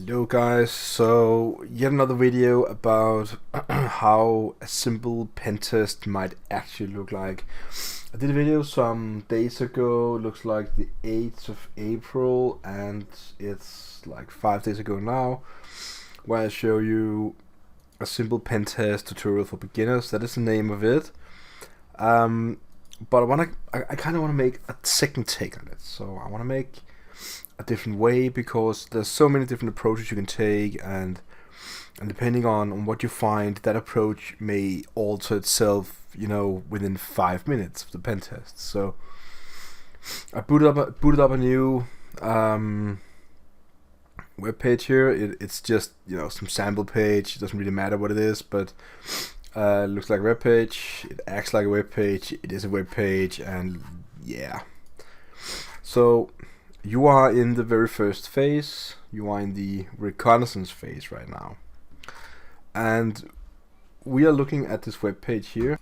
Hello guys, so yet another video about how a simple pen test might actually look like. I did a video some days ago, looks like the 8th of April, and it's like 5 days ago now, where I show you a simple pen test tutorial for beginners. That is the name of it. But I kind of want to make a second take on it. So I want to make a different way, because there's so many different approaches you can take, and depending on what you find, that approach may alter itself, within 5 minutes of the pen test. So I booted up a new web page here. It's just some sample page. It doesn't really matter what it is, but it looks like a web page. It acts like a web page. It is a web page, and yeah. So you are in the very first phase. You are in the reconnaissance phase right now, and we are looking at this web page here.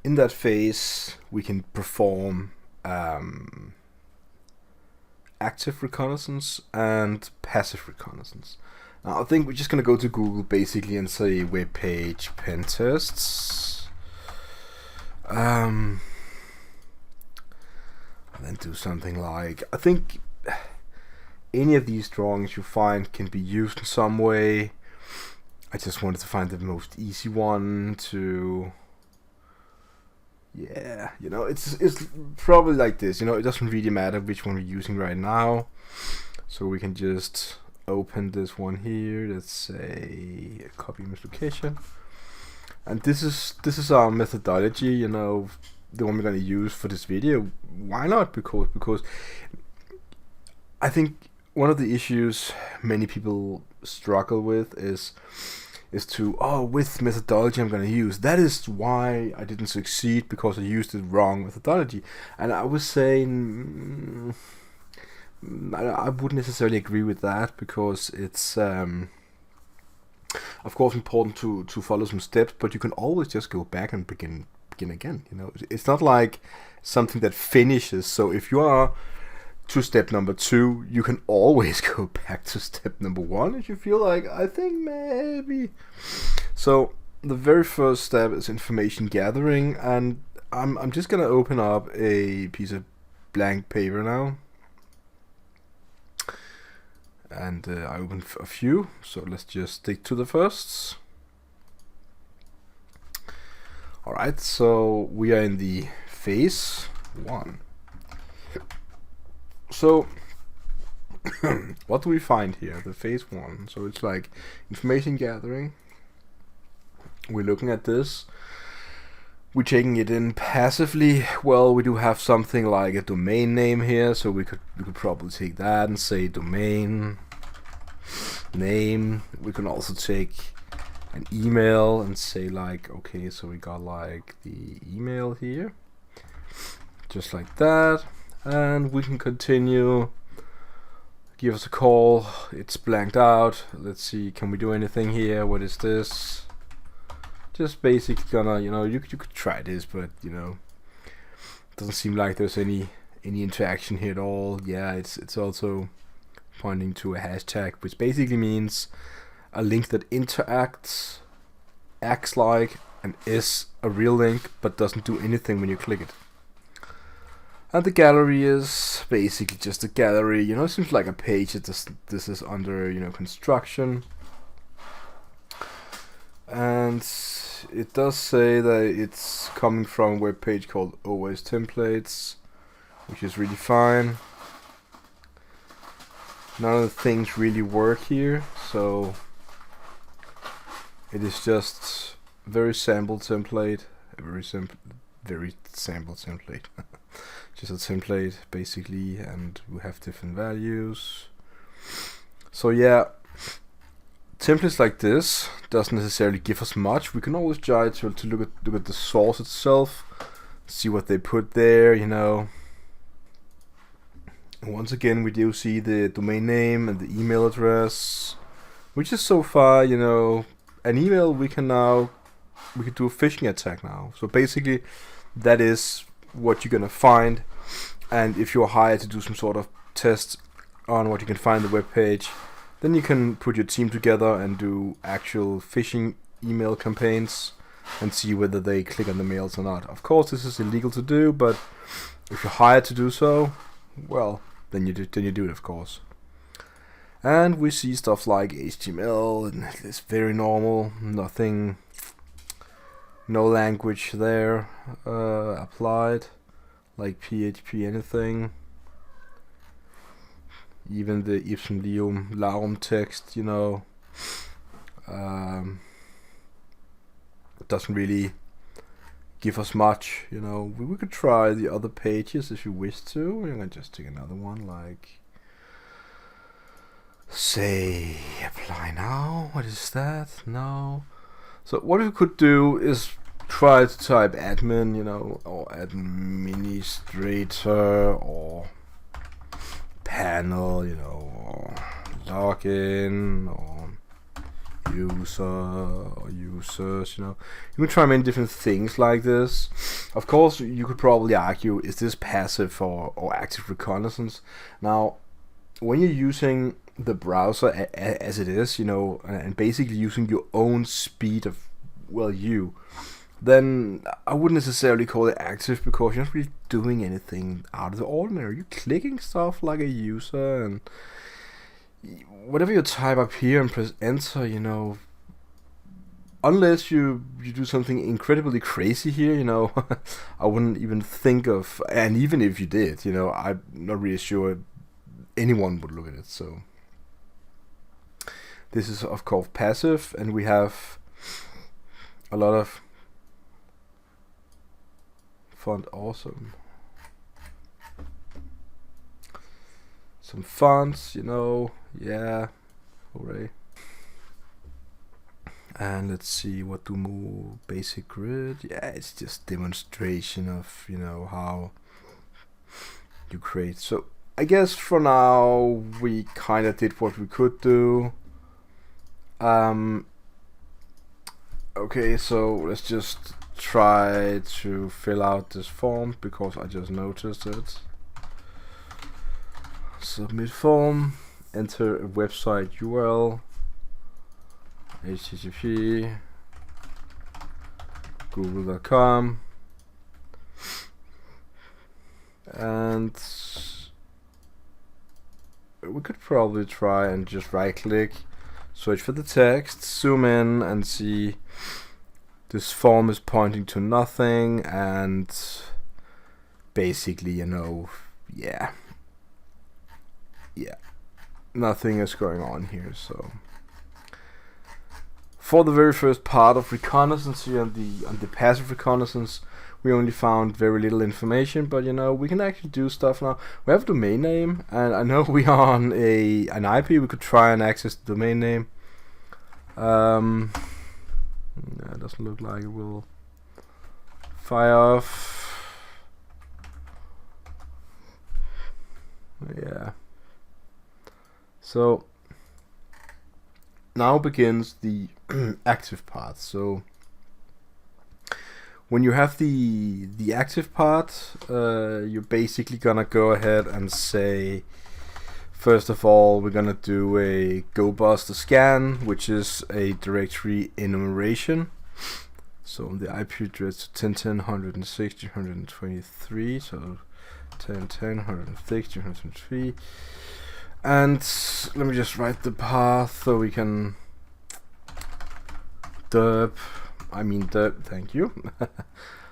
In that phase, we can perform active reconnaissance and passive reconnaissance. Now, I think we're just gonna go to Google basically and say web page pen tests. And then do something like, I think any of these drawings you find can be used in some way. I just wanted to find the most easy one to, it's probably like this. It doesn't really matter which one we're using right now. So we can just open this one here. Let's say copy image location, and this is our methodology. The one we're going to use for this video. Why not? Because I think one of the issues many people struggle with is with methodology I'm going to use. That is why I didn't succeed, because I used the wrong methodology. And I was saying I wouldn't necessarily agree with that, because it's of course important to follow some steps, but you can always just go back and begin again. It's not like something that finishes. So if you are to step number 2, you can always go back to step number 1 if you feel like, I think maybe. So the very first step is information gathering, and I'm just gonna open up a piece of blank paper now, and I opened a few, so let's just stick to the firsts. Alright, so we are in the phase 1. So what do we find here? The phase 1. So it's like information gathering. We're looking at this. We're taking it in passively. Well, we do have something like a domain name here, so we could probably take that and say domain name. We can also take an email and say like, okay, so we got like the email here, just like that, and we can continue. Give us a call. It's blanked out. Let's see, can we do anything here? What is this? Just basically gonna, you could try this, but doesn't seem like there's any interaction here at all. Yeah, it's also pointing to a hashtag, which basically means a link that interacts, acts like, and is a real link, but doesn't do anything when you click it. And the gallery is basically just a gallery. It seems like a page. This is under construction, and it does say that it's coming from a web page called OS Templates, which is really fine. None of the things really work here, so it is just very sample template, very sample template. Just a template basically, and we have different values. So yeah, templates like this doesn't necessarily give us much. We can always try to look at the source itself, see what they put there. And once again, we do see the domain name and the email address, which is so far, an email. We could do a phishing attack now. So basically, that is what you're gonna find. And if you're hired to do some sort of test on what you can find on the web page, Then you can put your team together and do actual phishing email campaigns and see whether they click on the mails or not. Of course, this is illegal to do, but if you're hired to do so, well, then you do it, of course. And we see stuff like HTML, and it's very normal. Nothing, no language there applied, like PHP, anything. Even the ipsum lium larum text, doesn't really give us much, We could try the other pages if you wish to. I'm gonna just take another one, like, say, apply now. What is that? No. So what we could do is try to type admin, or administrator, or panel, or login, or user, or users, You can try many different things like this. Of course, you could probably argue, is this passive or active reconnaissance? Now, when you're using the browser as it is, and basically using your own speed of, then I wouldn't necessarily call it active, because you're not really doing anything out of the ordinary. You're clicking stuff like a user, and whatever you type up here and press enter, unless you do something incredibly crazy here, I wouldn't even think of, and even if you did, I'm not really sure anyone would look at it. So this is of course passive, and we have a lot of font, awesome. Some fonts, yeah, hooray. And let's see, what do more basic grid? Yeah, it's just demonstration of, how you create. So I guess for now we kind of did what we could do. Okay, so let's just try to fill out this form, because I just noticed it. Submit form, enter a website URL, http google.com, and we could probably try and just right click, search for the text, zoom in, and see this form is pointing to nothing, and basically, yeah, nothing is going on here. So for the very first part of reconnaissance here, on the passive reconnaissance, we only found very little information, but we can actually do stuff now. We have a domain name, and I know we are on an IP. We could try and access the domain name. It doesn't look like it will fire off. Yeah. So now begins the active part. So when you have the active part, you're basically gonna go ahead and say, first of all, we're gonna do a GoBuster scan, which is a directory enumeration. So the IP address 10.10.160.123, so 10.10.160.123. And let me just write the path so we can derp, thank you.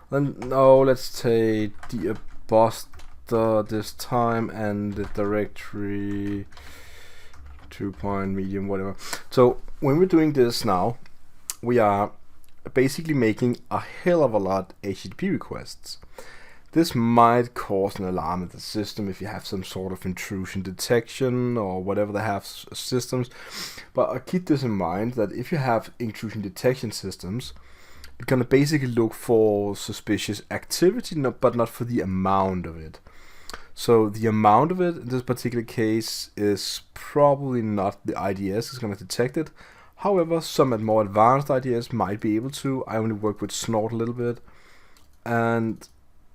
Then now let's take the buster this time, and the directory 2.medium, whatever. So when we're doing this now, we are basically making a hell of a lot HTTP requests. This might cause an alarm in the system if you have some sort of intrusion detection or whatever they have systems. But keep this in mind, that if you have intrusion detection systems, it's going to basically look for suspicious activity, but not for the amount of it. So the amount of it in this particular case is probably not the IDS is going to detect it. However, some more advanced IDS might be able to. I only work with Snort a little bit, and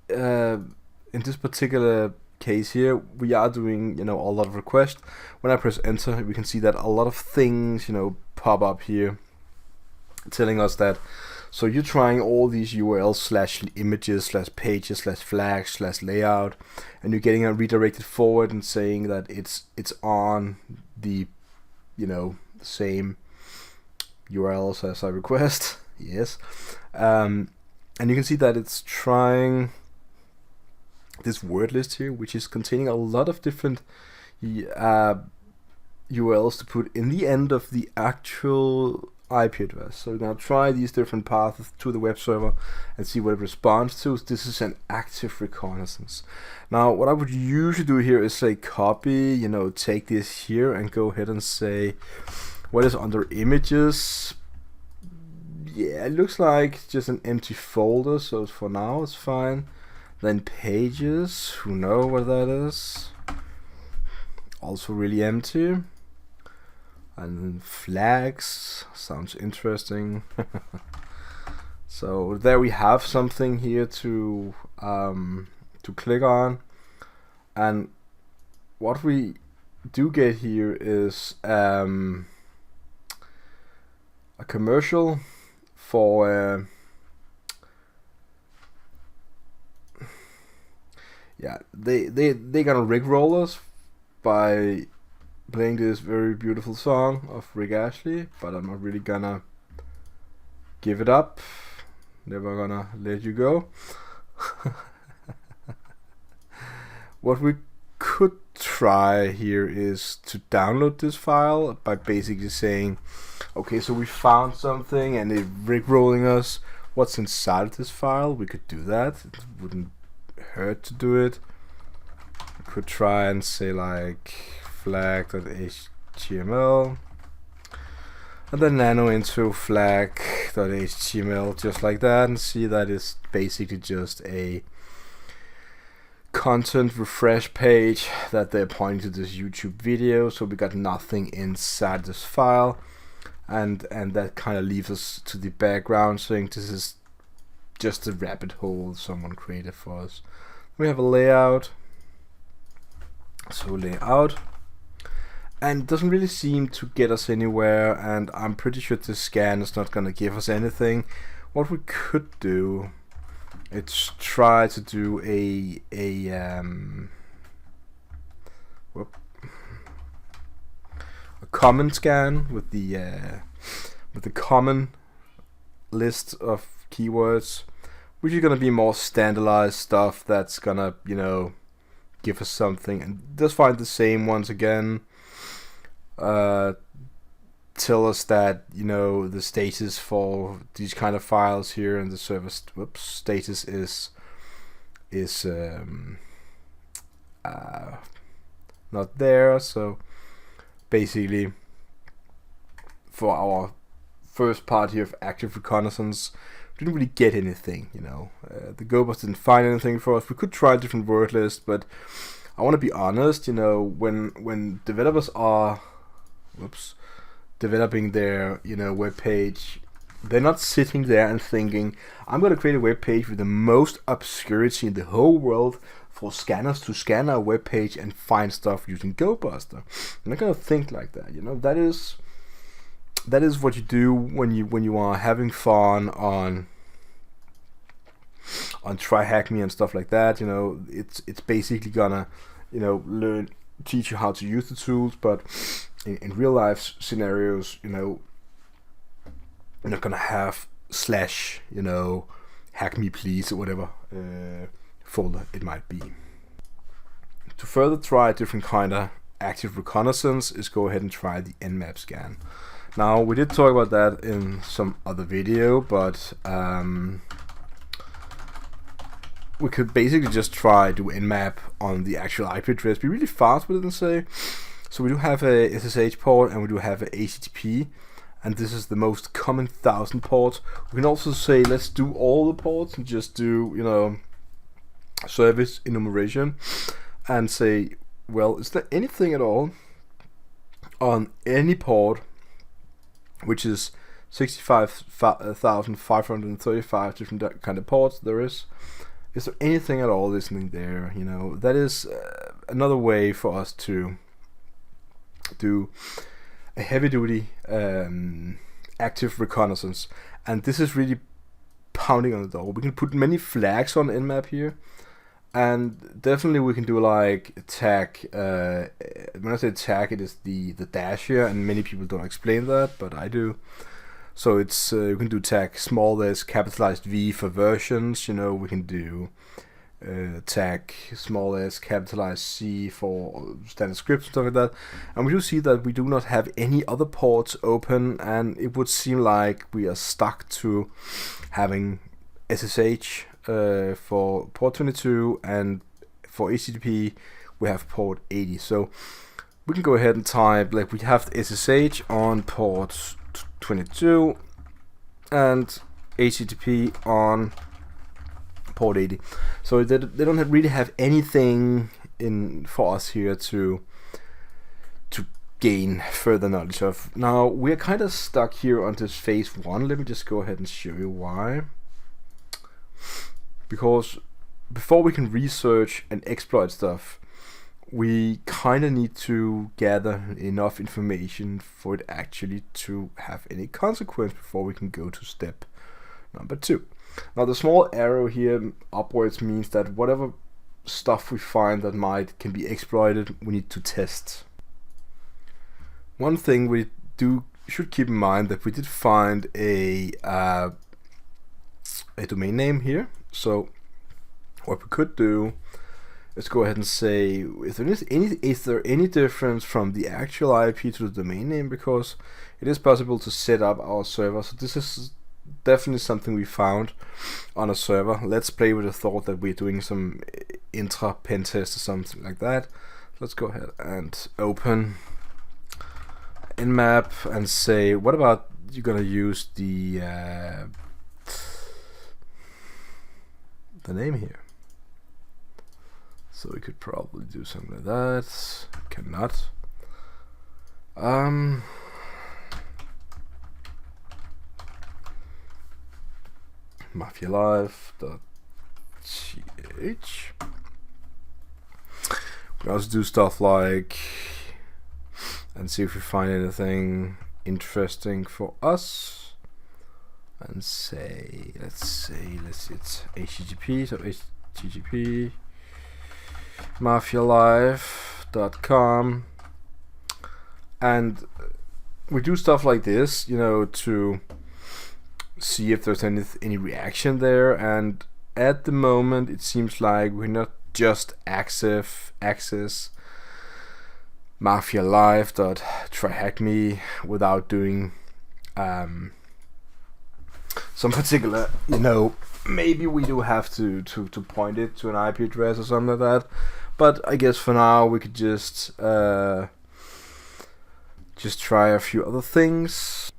in this particular case here, we are doing, a lot of requests. When I press enter, we can see that a lot of things, pop up here, telling us that, so you're trying all these URLs / images / pages / flags / layout, and you're getting redirected forward and saying that it's on the, same URLs as I request. Yes. And you can see that it's trying this word list here, which is containing a lot of different URLs to put in the end of the actual IP address. So we're going to try these different paths to the web server and see what it responds to. This is an active reconnaissance. Now, what I would usually do here is say copy, take this here and go ahead and say what is under images. Yeah, it looks like just an empty folder, so for now it's fine. Then pages, who know what that is? Also really empty. And then flags, sounds interesting. So there we have something here to click on, and what we do get here is a commercial for they're gonna rickroll us by playing this very beautiful song of Rick Astley, but I'm not really gonna give it up. Never gonna let you go. What we could try here is to download this file by basically saying, okay, so we found something and it rickrolling us. What's inside this file? We could do that. It wouldn't hurt to do it. We could try and say like flag.html and then nano into flag.html, just like that, and see that it's basically just a content refresh page that they're pointing to this YouTube video. So we got nothing inside this file, and that kind of leaves us to the background saying this is just a rabbit hole someone created for us. We have a layout, so layout, and it doesn't really seem to get us anywhere, and I'm pretty sure this scan is not going to give us anything. What we could do is try to do a common scan with the common list of keywords, which is going to be more standardized stuff that's going to, give us something, and just find the same once again. Tell us that the status for these kind of files here in the service status is not there. So basically, for our first part here of active reconnaissance, we didn't really get anything. The GoBus didn't find anything for us. We could try a different word list, but I want to be honest. When developers are developing their web page, they're not sitting there and thinking, I'm going to create a web page with the most obscurity in the whole world for scanners to scan our web page and find stuff using GoBuster. I'm not going to think like that. That is what you do when you are having fun on Try Hack Me and stuff like that. It's basically gonna teach you how to use the tools, but in real life scenarios, you're not gonna have / hack me please or whatever folder it might be. To further try a different kind of active reconnaissance is go ahead and try the Nmap Scan. Now, we did talk about that in some other video, but we could basically just try to Nmap on the actual IP address, be really fast with it and say, so we do have a SSH port and we do have a HTTP, and this is the most common 1000 ports. We can also say, let's do all the ports and just do, service enumeration and say, well, is there anything at all on any port, which is 65,535 different kind of ports there is is there anything at all listening there? You know, that is another way for us to do a heavy duty active reconnaissance, and this is really pounding on the door. We can put many flags on Nmap here, and definitely we can do like attack. When I say attack, it is the dash here, and many people don't explain that, but I do. So it's you can do attack small s capitalized V for versions. You know, we can do attack small s capitalized C for standard scripts and stuff like that. And we do see that we do not have any other ports open, and it would seem like we are stuck to having SSH for port 22, and for HTTP we have port 80. So we can go ahead and type like we have SSH on port 22 and HTTP on port 80. So they don't really have anything in for us here to gain further knowledge of. Now we're kind of stuck here on this phase 1. Let me just go ahead and show you why. Because before we can research and exploit stuff, we kind of need to gather enough information for it actually to have any consequence before we can go to step number 2. Now the small arrow here upwards means that whatever stuff we find that can be exploited, we need to test. One thing we should keep in mind that we did find a domain name here. So what we could do is go ahead and say, is there any difference from the actual IP to the domain name? Because it is possible to set up our server. So this is definitely something we found on a server. Let's play with the thought that we're doing some intra pentest or something like that. Let's go ahead and open Nmap and say, what about you're gonna use the name here. So we could probably do something like that. Cannot. mafialive.ch. We also do stuff like, and see if we find anything interesting for us. And say, let's it's HTTP, so HTTP mafialive.com, and we do stuff like this, you know, to see if there's any reaction there. And at the moment it seems like we're not just access mafialive.tryhackme without doing some particular, you know, maybe we do have to point it to an IP address or something like that. But I guess for now we could just try a few other things.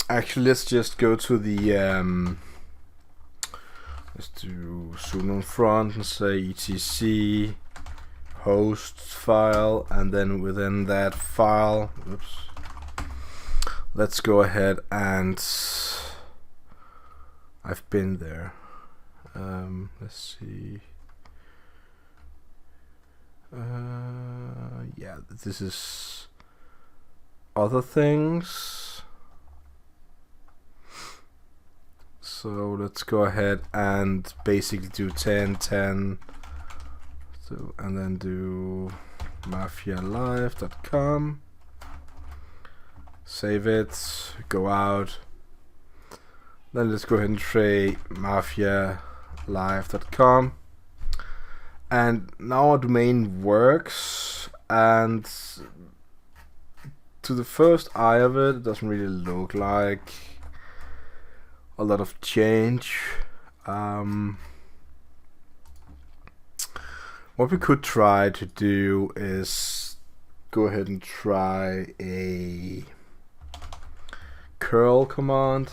Actually, let's just go to the let's do sudo front and say etc host file, and then within that file, let's go ahead and I've been there. Let's see. Yeah, this is other things. So let's go ahead and basically do 10. So, and then do mafialive.com. Save it, go out. Then let's go ahead and try mafialive.com. And now our domain works, and to the first eye of it, it doesn't really look like a lot of change. What we could try to do is go ahead and try a curl command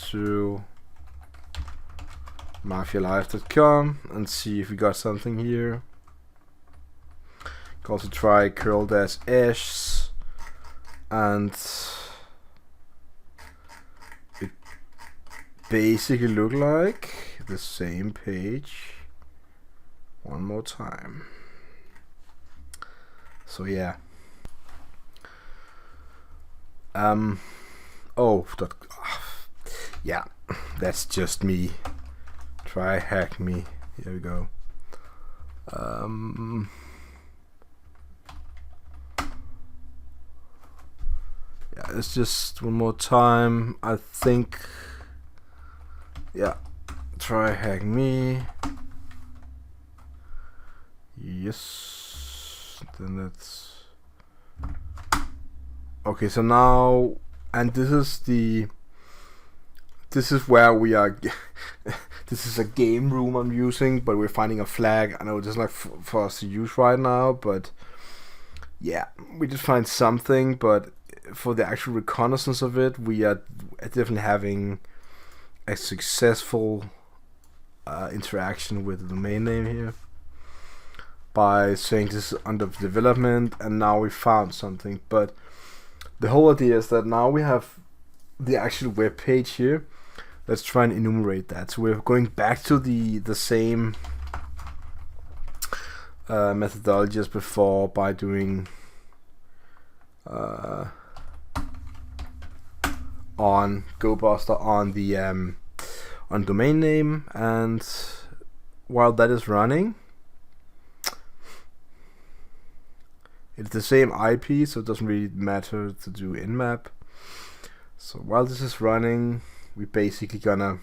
to mafialive.com and see if we got something here. You can also try curl-s, and it basically look like the same page one more time. So yeah. Yeah, that's just me. Try hack me. Here we go. Yeah, it's just one more time. I think. Yeah, try hack me. Yes. Then that's. Okay, so now, and this is where we are. This is a game room I'm using, but we're finding a flag. I know it's just like for us to use right now, but yeah, we just find something. But for the actual reconnaissance of it, we are definitely having a successful interaction with the domain name here by saying this is under development, and now we found something. But the whole idea is that now we have the actual web page here. Let's try and enumerate that. So we're going back to the same methodology as before by doing on GoBuster on the on domain name, and while that is running, it's the same IP, so it doesn't really matter to do Nmap. So while this is running, we're basically gonna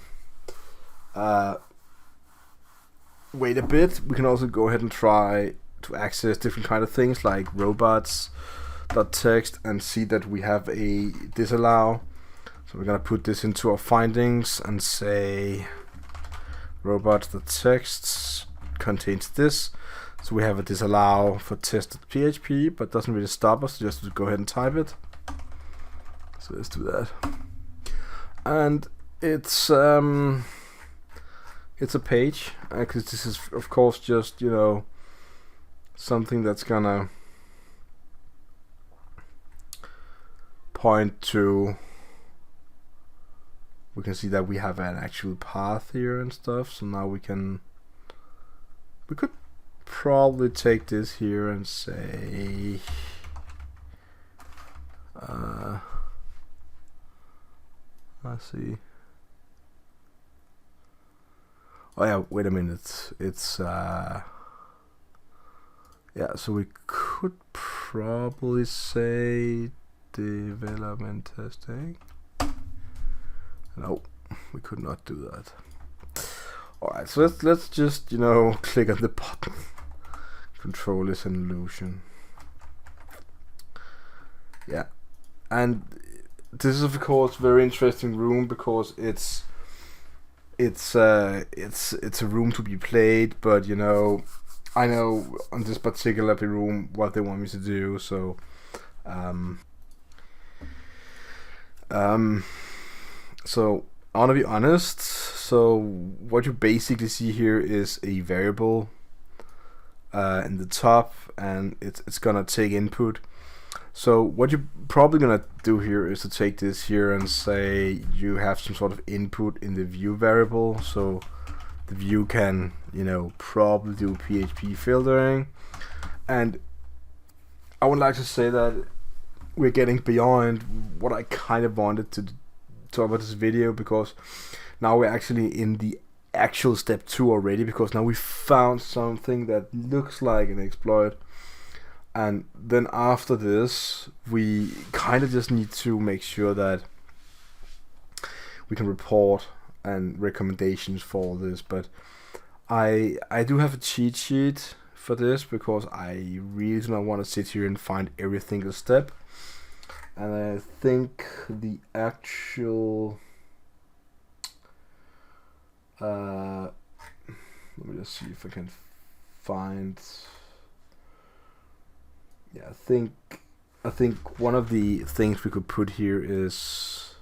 wait a bit. We can also go ahead and try to access different kind of things like robots.txt and see that we have a disallow. So we're gonna put this into our findings and say robots.txt contains this. So we have a disallow for test.php, but doesn't really stop us, just to go ahead and type it. So let's do that. And it's a page, because this is of course just, you know, something that's gonna point to. We can see that we have an actual path here and stuff. So now we could probably take this here and say let's see. Oh yeah, wait a minute. It's yeah, so we could probably say development testing. No, we could not do that. Alright, so let's just, you know, click on the button. Control is an illusion. Yeah. And this is of course very interesting room, because it's a room to be played, but you know, I know on this particular room what they want me to do, so so I want to be honest. So what you basically see here is a variable in the top, and it's gonna take input. So what you're probably gonna do here is to take this here and say you have some sort of input in the view variable, so the view can, you know, probably do PHP filtering. And I would like to say that we're getting beyond what I kind of wanted to talk about this video, because now we're actually in the actual step 2 already, because now we found something that looks like an exploit. And then after this, we kind of just need to make sure that we can report and recommendations for this. But I do have a cheat sheet for this, because I really do not want to sit here and find every single step. And I think the actual let me just see if I can find. Yeah, I think one of the things we could put here is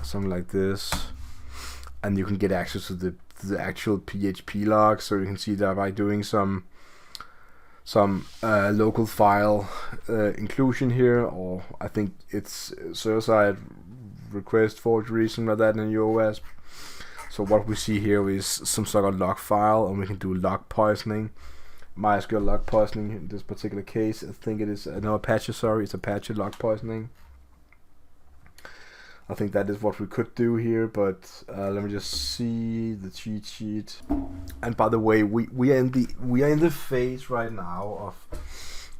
something like this, and you can get access to the actual PHP log, so you can see that by doing some local file inclusion here, or I think it's server-side request forgery, something like that in your OS. So what we see here is some sort of log file, and we can do log poisoning. MySQL log poisoning in this particular case. I think it is no Apache. Sorry, it's Apache log poisoning. I think that is what we could do here, but let me just see the cheat sheet. And by the way, we are in the phase right now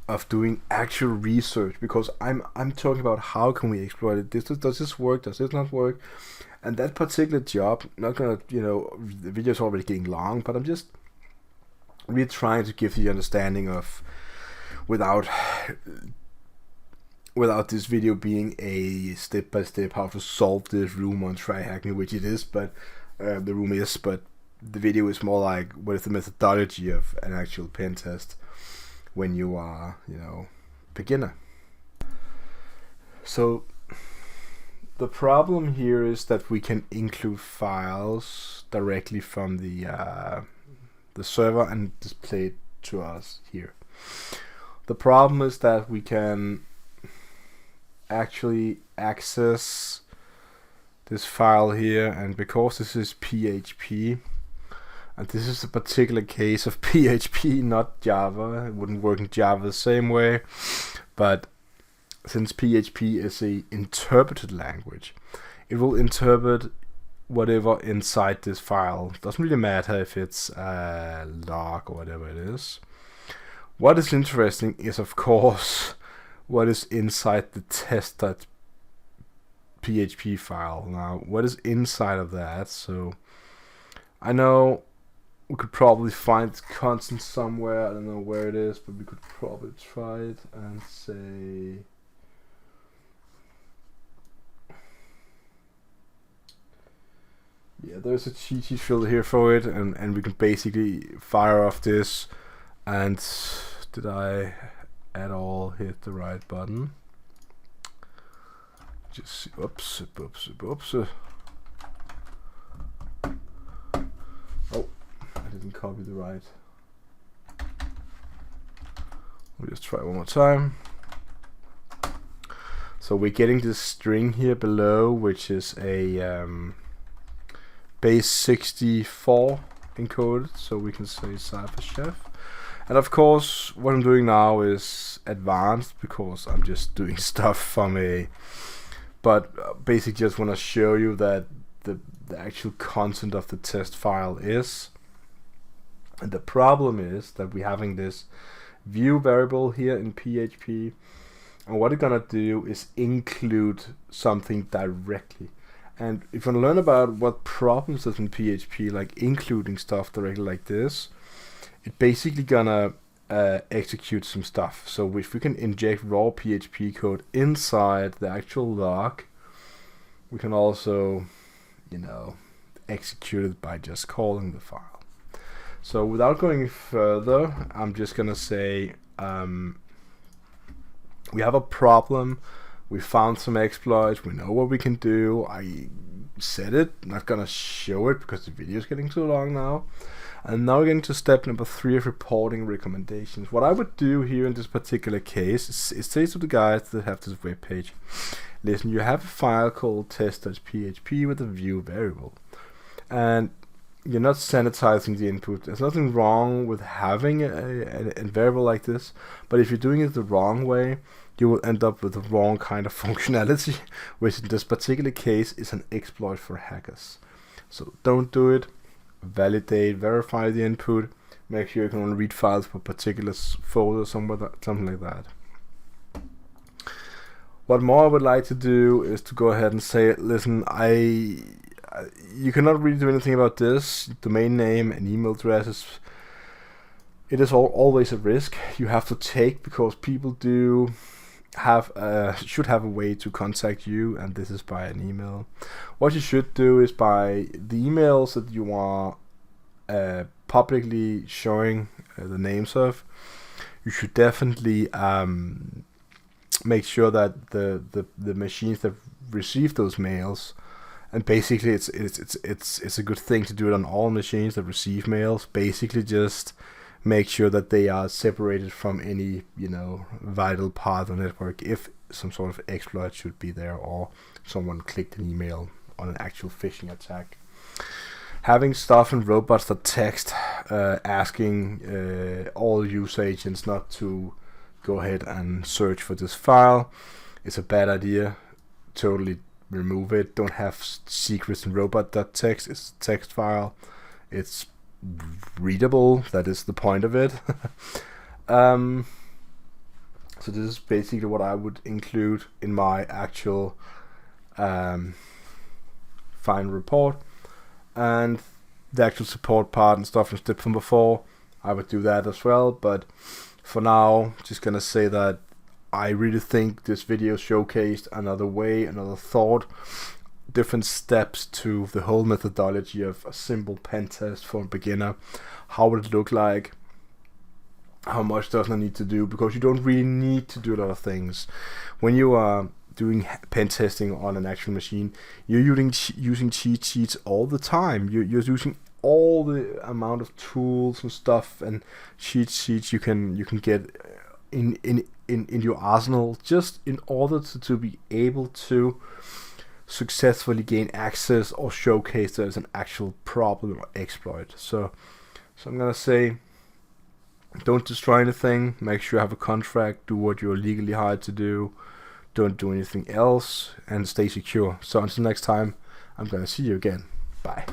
of doing actual research, because I'm talking about how can we exploit it. Does this work? Does this not work? And that particular job, not gonna, the video is already getting long, but I'm just really trying to give you the understanding of, without this video being a step-by-step how to solve this room on Try Hack Me, which it is, but the room is, but the video is more like what is the methodology of an actual pen test when you are, beginner. So the problem here is that we can include files directly from the server and display it to us here. The problem is that we can actually access this file here, and because this is PHP, and this is a particular case of PHP, not Java, it wouldn't work in Java the same way, but since PHP is a interpreted language, it will interpret whatever inside this file. Doesn't really matter if it's a log or whatever it is. What is interesting is, of course, what is inside the test.php file. Now, what is inside of that? So I know we could probably find constant somewhere. I don't know where it is, but we could probably try it and say, yeah, there's a cheat sheet field here for it, and we can basically fire off this. And did I at all hit the right button? Just see, oops. Oh, I didn't copy the right. We'll just try one more time. So we're getting this string here below, which is a base 64 encoded, so we can say Cypher Chef. And of course, what I'm doing now is advanced, because I'm just doing stuff from but basically just want to show you that the actual content of the test file is. And the problem is that we're having this view variable here in PHP, and what it's gonna do is include something directly. And if you want to learn about what problems is in PHP, like including stuff directly like this, it basically gonna execute some stuff. So if we can inject raw PHP code inside the actual log, we can also, execute it by just calling the file. So without going further, I'm just gonna say we have a problem. We found some exploits. We know what we can do. I said it. Not gonna show it because the video is getting too long now. And now we're getting to step number 3 of reporting recommendations. What I would do here in this particular case is say to the guys that have this web page, listen, you have a file called test.php with a view variable, and you're not sanitizing the input. There's nothing wrong with having a variable like this, but if you're doing it the wrong way, you will end up with the wrong kind of functionality, which in this particular case is an exploit for hackers. So don't do it. Validate, verify the input, make sure you can only read files for particular folder, something like that. What more I would like to do is to go ahead and say, listen, you cannot really do anything about this. Domain name and email addresses, it is always a risk you have to take, because people do have should have a way to contact you, and this is by an email. What you should do is, by the emails that you are publicly showing the names of, you should definitely make sure that the machines that receive those mails, and basically it's a good thing to do it on all machines that receive mails, basically just make sure that they are separated from any, vital part of the network if some sort of exploit should be there, or someone clicked an email on an actual phishing attack. Having stuff in robots.txt asking all user agents not to go ahead and search for this file is a bad idea. Totally remove it. Don't have secrets in robot.txt. It's a text file. It's readable. That is the point of it. So this is basically what I would include in my actual final report. And the actual support part and stuff and step from before, I would do that as well. But for now, just gonna say that I really think this video showcased another way, another thought, different steps to the whole methodology of a simple pen test for a beginner. How would it look like? How much does it need to do? Because you don't really need to do a lot of things. When you are doing pen testing on an actual machine, you're using cheat sheets all the time. You're using all the amount of tools and stuff and cheat sheets you can get in your arsenal, just in order to be able to successfully gain access or showcase there's an actual problem or exploit. So I'm gonna say, don't destroy anything. Make sure you have a contract. Do what you're legally hired to do. Don't do anything else, and stay secure. So until next time, I'm gonna see you again. Bye.